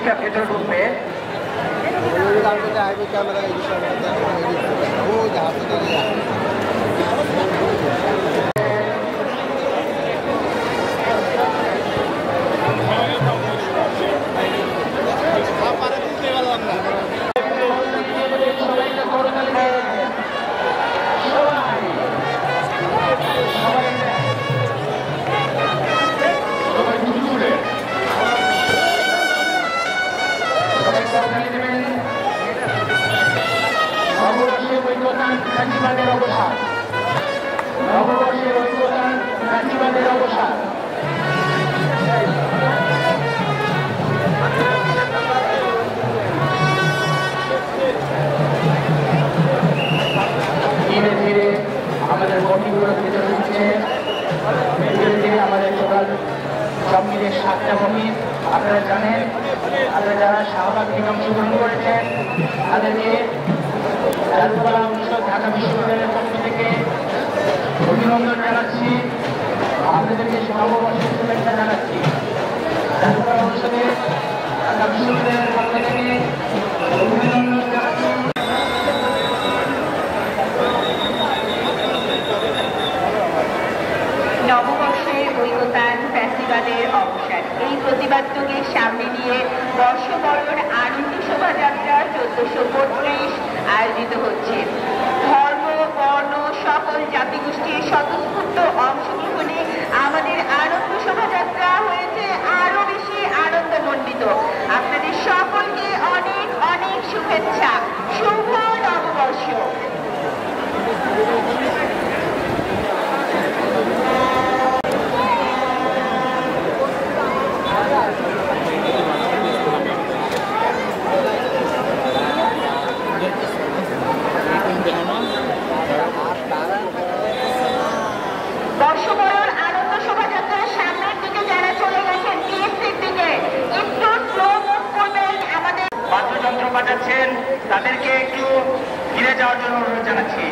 শিক্ষা ভেতরে ঢুকবে। ফ্যাসিবাদের অবসান, নববর্ষের ঐক্যতান ফ্যাসিবাদের অবসান। ধীরে ধীরে আমাদের বটিগুলো ভেতরে ঢুকছে, ধীরে ধীরে আমাদের টোটাল সব মিলিয়ে 7টা বটি। আপনারা জানেন, আপনারা যারা শাহবাগ থেকে অংশগ্রহণ করেছেন তাদেরকে চারুকলা অনুষদ ঢাকা বিশ্ববিদ্যালয়ের পক্ষ থেকে অভিনন্দন জানাচ্ছি, আপনাদেরকে নববর্ষের শুভেচ্ছা জানাচ্ছি। চারুকলা অনুষদে ঢাকা বিশ্ববিদ্যালয়ের পক্ষ থেকে অভিনন্দন জানাচ্ছি। নববর্ষের ঐক্যতান ফ্যাসিবাদের অবসান, এই প্রতিবাদকে সামনে নিয়ে বর্ষবরণ আনন্দ শোভাযাত্রা 1432 আয়োজিত হচ্ছে। ধর্ম, বর্ণ, সকল জাতিগোষ্ঠীর স্বতঃস্ফূর্ত অংশগ্রহণে আমাদের আনন্দ শোভাযাত্রা হয়েছে আরো বেশি আনন্দমণ্ডিত। আপনাদের সকলকে অনেক অনেক শুভেচ্ছা, শুভ নববর্ষ। বর্ষবরণ আনন্দ শোভাযাত্রার সামনের দিকে যারা চলে গেছেন টিএসসির দিকে একটু স্লো মুভ করবেন। আমাদের বাদ্যযন্ত্র বাজাচ্ছেন তাদেরকে একটু ফিরে যাওয়ার জন্য অনুরোধ জানাচ্ছি।